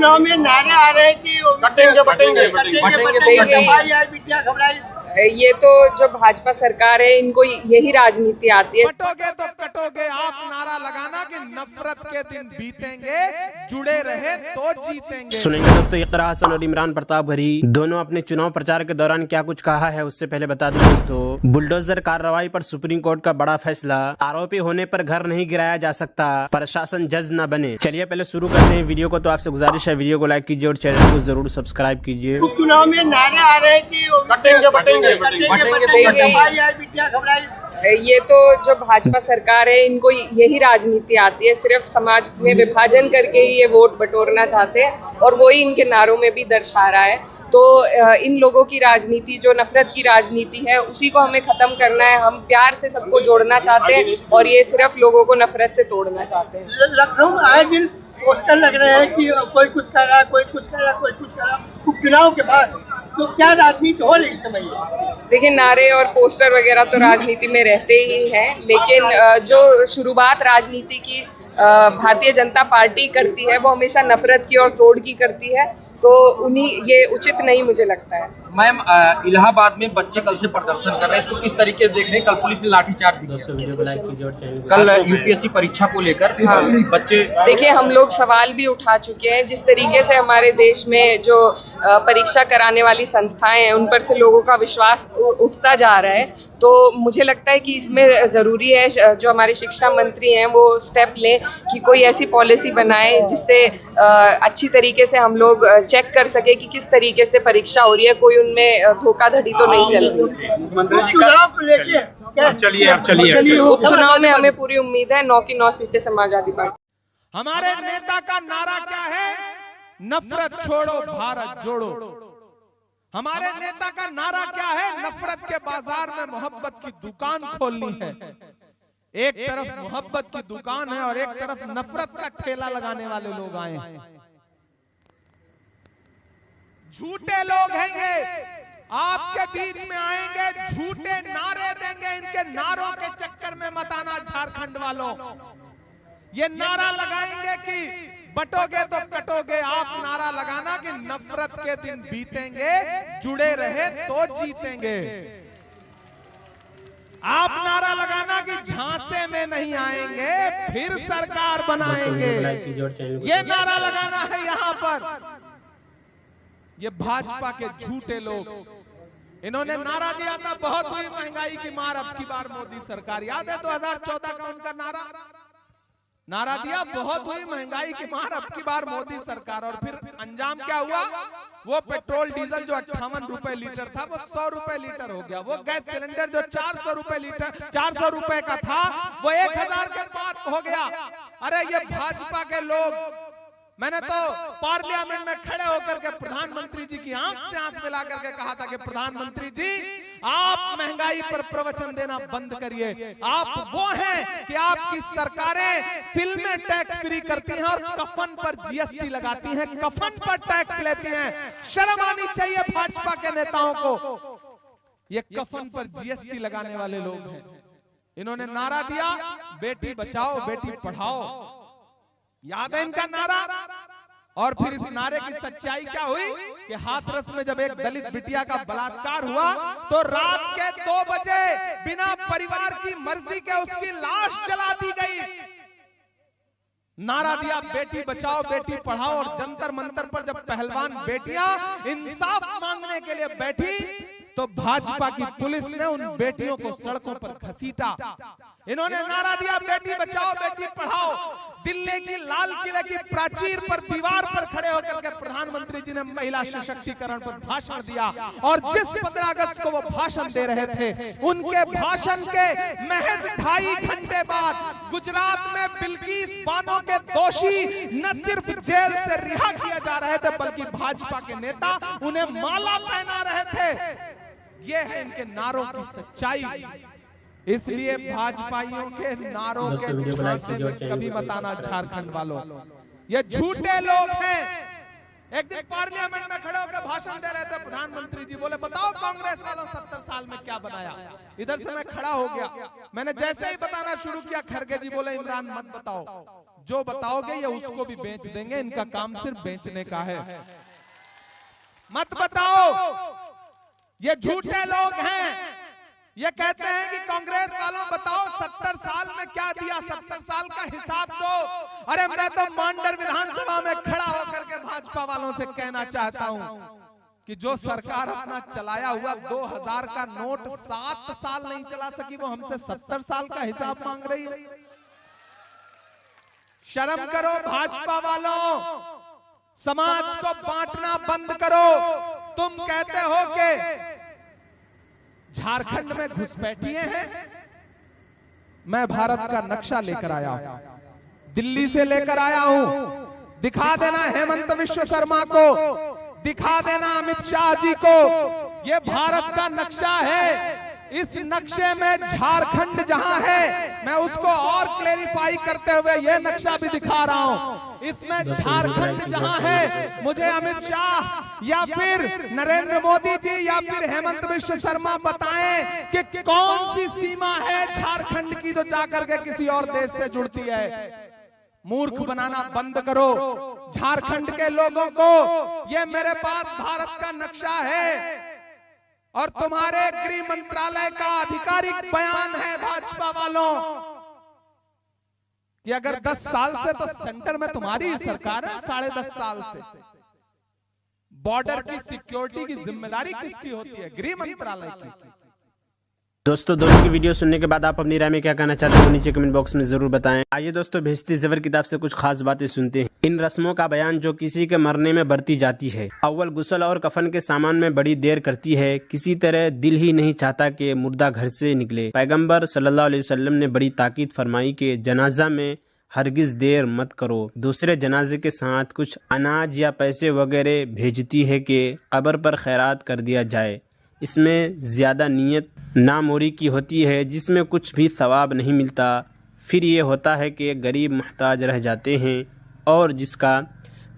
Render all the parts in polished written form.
उपचुनाव में नारे आ रहे हैं कि बटेंगे सफाई आई बिटिया घबराई। ये तो जो भाजपा सरकार है इनको यही राजनीति आती है। कटोगे तो कटोगे आप नारा लगाना कि नफरत के दिन बीतेंगे, जुड़े रहे तो जीतेंगे। सुनेंगे दोस्तों इकरा हसन और इमरान प्रताप घरी दोनों अपने चुनाव प्रचार के दौरान क्या कुछ कहा है। उससे पहले बता दूं दोस्तों, बुलडोजर कार्रवाई पर सुप्रीम कोर्ट का बड़ा फैसला। आरोपी होने पर घर नहीं गिराया जा सकता, प्रशासन जज न बने। चलिए पहले शुरू करते हैं वीडियो को। तो आपसे गुजारिश है वीडियो को लाइक कीजिए और चैनल को जरूर सब्सक्राइब कीजिए। उपचुनाव में नारे आ रहे हैं कि बटेंगे सफाई आई बिटिया घबराई। ये तो जो भाजपा सरकार है इनको यही राजनीति आती है। सिर्फ समाज में विभाजन करके ही ये वोट बटोरना चाहते हैं और वही इनके नारों में भी दर्शा रहा है। तो इन लोगों की राजनीति जो नफरत की राजनीति है उसी को हमें ख़त्म करना है। हम प्यार से सबको जोड़ना चाहते हैं और ये सिर्फ लोगों को नफरत से तोड़ना चाहते हैं। लखनऊ में आए दिन पोस्टर लग रहे हैं कि कोई कुछ कर रहा, कोई कुछ कर रहा, कोई कुछ कर रहा। उपचुनाव के बाद तो क्या राजनीति हो रही इस समय? देखिए, नारे और पोस्टर वगैरह तो राजनीति में रहते ही हैं, लेकिन जो शुरुआत राजनीति की भारतीय जनता पार्टी करती है वो हमेशा नफरत की और तोड़ की करती है। तो उन्हीं ये उचित नहीं मुझे लगता है। मैम, इलाहाबाद में बच्चे कल से प्रदर्शन कर रहे हैं, इसको किस तरीके से देख रहे हैं? कल पुलिस ने लाठीचार्ज भी किया। कल यूपीएससी परीक्षा को लेकर बच्चे, देखिए हम लोग सवाल भी उठा चुके हैं। जिस तरीके से हमारे देश में जो परीक्षा कराने वाली संस्थाएं हैं उन पर से लोगों का विश्वास उठता जा रहा है, तो मुझे लगता है कि इसमें ज़रूरी है जो हमारे शिक्षा मंत्री हैं वो स्टेप लें कि कोई ऐसी पॉलिसी बनाए जिससे अच्छी तरीके से हम लोग चेक कर सके कि किस तरीके से परीक्षा हो रही है, कोई उनमें धोखाधड़ी तो नहीं चल रही है। उपचुनाव में हमें पूरी उम्मीद है 9 की 9 सीटें समाजवादी पार्टी। हमारे नेता का नारा क्या है? नफरत छोड़ो भारत जोड़ो। हमारे नेता का नारा क्या है? नफरत के बाजार में मोहब्बत की दुकान खोलनी है। एक तरफ मोहब्बत की दुकान है और एक तरफ नफरत का ठेला लगाने वाले लोग आए हैं। झूठे लोग हैं ये, आपके बीच में आएंगे, झूठे नारे देंगे। इनके नारों के चक्कर में मत आना झारखंड वालों। ये नारा लगाएंगे कि बटोगे तो कटोगे, आप नारा लगाना कि नफरत के दिन बीतेंगे, जुड़े रहे तो जीतेंगे। आप नारा लगाना कि झांसे में नहीं आएंगे, फिर सरकार बनाएंगे। ये नारा लगाना है यहाँ पर। ये भाजपा के झूठे लोग, इन्होंने नारा दिया था बहुत हुई महंगाई की मार, अब की बार मोदी सरकार। याद है 2014 का उनका नारा दिया, बहुत हुई महंगाई की मार, अब की बार मोदी सरकार। और फिर अंजाम क्या हुआ? वो पेट्रोल डीजल जो 58 रुपए लीटर था वो 100 रुपए लीटर हो गया। वो गैस सिलेंडर जो 400 रुपए लीटर 400 रुपए का था वो 1000 के पार हो गया। अरे ये भाजपा के लोग, मैंने तो पार्लियामेंट में खड़े होकर के प्रधानमंत्री जी की आंख से आंख मिला करके कहा था कि प्रधानमंत्री जी आप महंगाई पर प्रवचन देना बंद करिए। आप वो हैं कि आपकी सरकारें फिल्में टैक्स फ्री करती हैं और कफन पर जीएसटी लगाती हैं, कफन पर टैक्स लेती हैं। शर्म आनी चाहिए भाजपा के नेताओं को। ये कफन पर जीएसटी लगाने वाले लोग हैं। इन्होंने नारा दिया बेटी बचाओ बेटी पढ़ाओ, याद है इनका नारा? और फिर इस नारे की सच्चाई क्या हुई कि हाथरस में जब एक दलित बिटिया का बलात्कार हुआ तो रात के 2 बजे बिना परिवार की मर्जी के उसकी लाश जला दी गई। नारा दिया बेटी बचाओ बेटी पढ़ाओ, और जंतर मंतर पर जब पहलवान बेटियां इंसाफ मांगने के लिए बैठी तो भाजपा की पुलिस ने उन बेटियों को सड़कों पर घसीटा। इन्होंने नारा दिया बेटी बचाओ बेटी पढ़ाओ। दिल्ली की लाल किले की प्राचीर पर दीवार पर खड़े होकर के प्रधानमंत्री जी ने महिला सशक्तिकरण पर भाषण दिया। और जिस 15 अगस्त को वो भाषण दे रहे थे, उनके भाषण के महज 2.5 घंटे बाद गुजरात में बिल्किस बानो के दोषी न सिर्फ जेल से रिहा किया जा रहे थे बल्कि भाजपा के नेता उन्हें माला पहना रहे थे। ये है इनके नारों की सच्चाई। इसलिए भाजपाइयों के नारों के झांसे में कभी मत आना झारखंड वालों। ये झूठे लोग हैं। एक दिन पार्लियामेंट में खड़े होकर भाषण दे रहे थे प्रधानमंत्री जी, बोले बताओ कांग्रेस वालों 70 साल में क्या बनाया। इधर से मैं खड़ा हो गया, मैंने जैसे ही बताना शुरू किया खड़गे जी बोले इमरान मत बताओ, जो बताओगे ये उसको भी बेच देंगे, इनका काम सिर्फ बेचने का है। मत बताओ, ये झूठे लोग हैं। ये कहते हैं कि कांग्रेस वालों बताओ 70 साल में क्या दिया, 70 साल का हिसाब दो। अरे मैं तो मांडर विधानसभा में खड़ा होकर के भाजपा वालों से कहना चाहता हूं कि जो सरकार अपना चलाया हुआ 2000 का नोट 7 साल नहीं चला सकी, वो हमसे 70 साल का हिसाब मांग रही है। शर्म करो भाजपा वालों, समाज को बांटना बंद करो। तुम कहते हो कि झारखंड में घुसपैठिए हैं, मैं भारत का नक्शा लेकर आया हूं, दिल्ली से लेकर आया हूं। दिखा देना हेमंत विश्व शर्मा को, दिखा देना अमित शाह जी को, ये भारत का नक्शा है। इस नक्शे में झारखंड जहां है, मैं उसको और क्लेरिफाई करते हुए ये नक्शा भी दिखा रहा हूं। इसमें झारखंड जहां है, मुझे अमित शाह या फिर नरेंद्र मोदी जी या फिर हेमंत विश्व शर्मा बताएं कि कौन सी सीमा है झारखंड की जो जाकर के किसी और देश से जुड़ती है। मूर्ख बनाना बंद करो झारखंड के लोगों को। ये मेरे पास भारत का नक्शा है और तुम्हारे गृह मंत्रालय का आधिकारिक बयान है भाजपा वालों कि अगर 10 साल से तो सेंटर में तुम्हारी ही सरकार है, 10.5 साल से बॉर्डर की सिक्योरिटी की जिम्मेदारी किसकी होती है? गृह मंत्रालय की। दोस्तों की वीडियो सुनने के बाद आप अपनी राय में क्या कहना चाहते हो नीचे कमेंट बॉक्स में जरूर बताएं। आइए दोस्तों भेजती ज़बर किताब से कुछ खास बातें सुनते हैं। इन रस्मों का बयान जो किसी के मरने में बरती जाती है। अव्वल गुस्ल और कफन के सामान में बड़ी देर करती है। किसी तरह दिल ही नहीं चाहता कि मुर्दा घर से निकले। पैगम्बर सल्लल्लाहु अलैहि वसल्लम ने बड़ी ताकीद फरमाई कि जनाजा में हरगिज देर मत करो। दूसरे जनाजे के साथ कुछ अनाज या पैसे वगैरह भेजती है कि कब्र पर खैरात कर दिया जाए। इसमें ज़्यादा नीयत नामोरी की होती है जिसमें कुछ भी सवाब नहीं मिलता। फिर ये होता है कि गरीब मुहताज रह जाते हैं और जिसका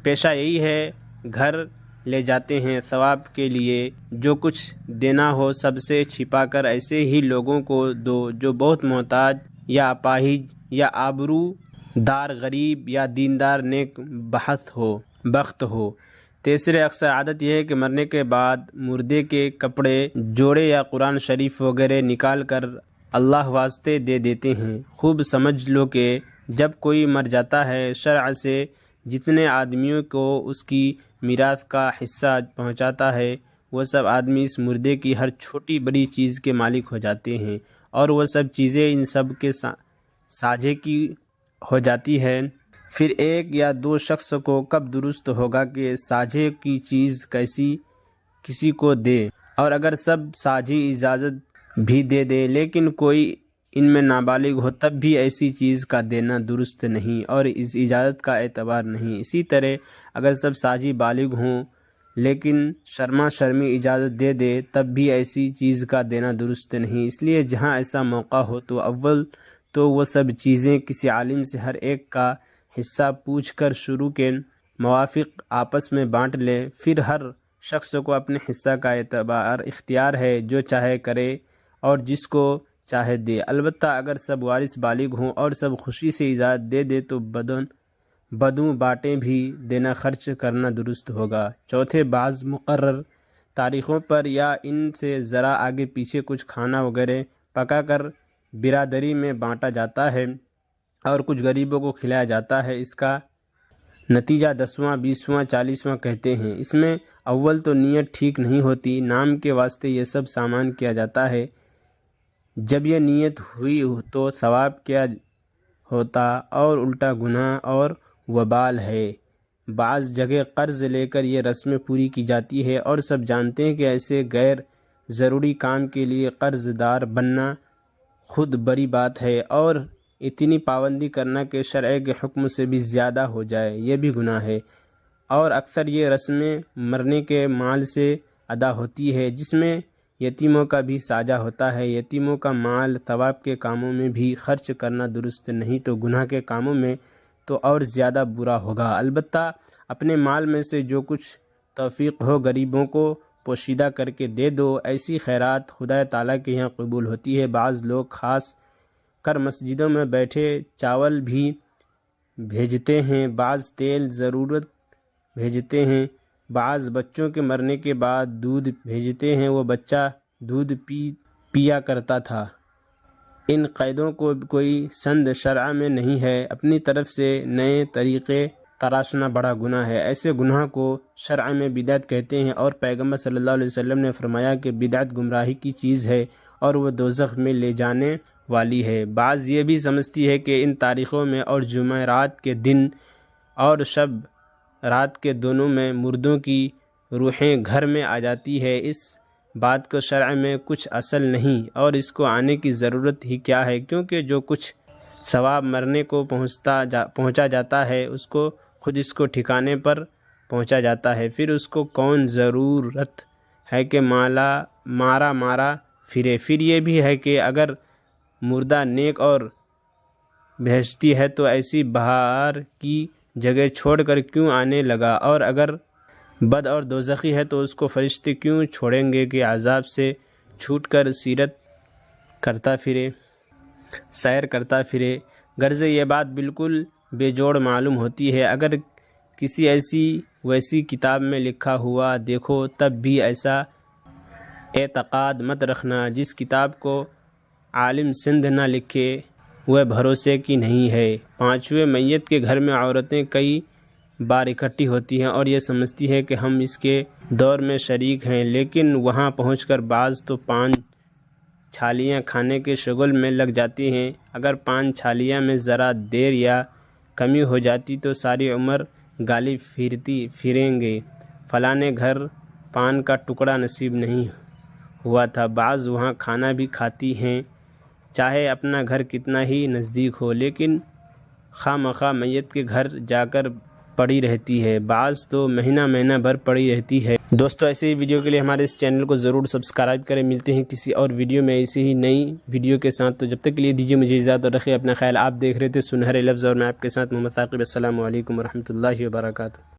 पेशा यही है घर ले जाते हैं सवाब के लिए। जो कुछ देना हो सबसे छिपा कर ऐसे ही लोगों को दो जो बहुत मोहताज या अपाहिज या आबरूदार गरीब या दीनदार नेक बख्त हो। तीसरे अक्सर आदत यह है कि मरने के बाद मुर्दे के कपड़े जोड़े या कुरान शरीफ वगैरह निकाल कर अल्लाह वास्ते दे देते हैं। खूब समझ लो कि जब कोई मर जाता है शरअ से जितने आदमियों को उसकी मीराथ का हिस्सा पहुंचाता है वह सब आदमी इस मुर्दे की हर छोटी बड़ी चीज़ के मालिक हो जाते हैं और वह सब चीज़ें इन सब के साझे की हो जाती है। फिर एक या दो शख्स को कब दुरुस्त होगा कि साझे की चीज़ कैसी किसी को दे, और अगर सब साझी इजाज़त भी दे दे लेकिन कोई इनमें नाबालिग हो तब भी ऐसी चीज़ का देना दुरुस्त नहीं और इस इजाज़त का एतबार नहीं। इसी तरह अगर सब साझी बालिग हों लेकिन शर्मा शर्मी इजाज़त दे दे तब भी ऐसी चीज़ का देना दुरुस्त नहीं। इसलिए जहाँ ऐसा मौका हो तो अव्वल तो वो सब चीज़ें किसी आलिम से हर एक का हिस्सा पूछकर शुरू के मुवाफिक आपस में बांट ले। फिर हर शख्स को अपने हिस्सा का एतबार इख्तियार है, जो चाहे करे और जिसको चाहे दे। अलबत्ता अगर सब वारिस बालिग हों और सब खुशी से इजाज़त दे दे तो बदू बाटें भी देना खर्च करना दुरुस्त होगा। चौथे बाज़ मुकर्रर तारीख़ों पर या इनसे ज़रा आगे पीछे कुछ खाना वगैरह पका कर बिरादरी में बांटा जाता है और कुछ गरीबों को खिलाया जाता है। इसका नतीजा 10वां 20वां 40वां कहते हैं। इसमें अव्वल तो नीयत ठीक नहीं होती, नाम के वास्ते ये सब सामान किया जाता है। जब यह नीयत हुई तो सवाब क्या होता और उल्टा गुनाह और वबाल है। बाज़ जगह कर्ज लेकर ये रस्में पूरी की जाती है और सब जानते हैं कि ऐसे गैर ज़रूरी काम के लिए कर्जदार बनना खुद बड़ी बात है और इतनी पाबंदी करना कि शरअ के हुक्म से भी ज़्यादा हो जाए यह भी गुनाह है। और अक्सर ये रस्में मरने के माल से अदा होती है जिसमें यतीमों का भी साझा होता है। यतीमों का माल सवाब के कामों में भी खर्च करना दुरुस्त नहीं तो गुनाह के कामों में तो और ज़्यादा बुरा होगा। अलबत्ता अपने माल में से जो कुछ तौफीक हो गरीबों को पोशीदा करके दे दो। ऐसी खैरात खुदा ताला के यहाँ कबूल होती है। बाज़ लोग ख़ास कर मस्जिदों में बैठे चावल भी भेजते हैं, बाज़ तेल ज़रूरत भेजते हैं, बाज़ बच्चों के मरने के बाद दूध भेजते हैं, वो बच्चा दूध पिया करता था। इन क़ैदों को कोई संद शरअ में नहीं है। अपनी तरफ से नए तरीक़े तराशना बड़ा गुनाह है। ऐसे गुनाह को शरअ में बिदअत कहते हैं और पैगम्बर सल्लल्लाहु अलैहि वसल्लम ने फरमाया कि बिदअत गुमराही की चीज़ है और वह दोज़ख में ले जाने वाली है। बाज़ ये भी समझती है कि इन तारीख़ों में और जुमेरात के दिन और शब रात के दोनों में मुर्दों की रूहें घर में आ जाती है। इस बात को शरअ में कुछ असल नहीं और इसको आने की ज़रूरत ही क्या है, क्योंकि जो कुछ सवाब मरने को पहुँचा जाता है उसको खुद इसको ठिकाने पर पहुँचा जाता है। फिर उसको कौन ज़रूरत है कि मारा फिरे। फिर ये भी है कि अगर मुर्दा नेक और भेजती है तो ऐसी बहार की जगह छोड़कर क्यों आने लगा, और अगर बद और दोज़खी है तो उसको फरिश्ते क्यों छोड़ेंगे कि अज़ाब से छूटकर सैर करता फिरे। गर्ज़ ये बात बिल्कुल बेजोड़ मालूम होती है। अगर किसी ऐसी वैसी किताब में लिखा हुआ देखो तब भी ऐसा एतक़ाद मत रखना। जिस किताब को आलिम सिंध ना लिखे वह भरोसे की नहीं है। पाँचवें मैयत के घर में औरतें कई बार इकट्ठी होती हैं और ये समझती है कि हम इसके दौर में शरीक हैं, लेकिन वहाँ पहुंचकर बाज़ तो पान छालियाँ खाने के शुगल में लग जाती हैं। अगर पान छालियाँ में ज़रा देर या कमी हो जाती तो सारी उम्र गाली फिरेंगे, फलाने घर पान का टुकड़ा नसीब नहीं हुआ था। बाज़ वहाँ खाना भी खाती हैं, चाहे अपना घर कितना ही नज़दीक हो, लेकिन खामखा मैयत के घर जाकर पड़ी रहती है। बाज़ तो महीना भर पड़ी रहती है। दोस्तों, ऐसे ही वीडियो के लिए हमारे इस चैनल को ज़रूर सब्सक्राइब करें। मिलते हैं किसी और वीडियो में ऐसी ही नई वीडियो के साथ। तो जब तक के लिए दीजिए मुझे इजाज़त और रखिए अपना ख्याल। आप देख रहे थे सुनहरे लफ्ज़ और मैं आपके साथ मोहम्मद साकिब। अस्सलामु अलैकुम व रहमतुल्लाहि व बरकातुहू।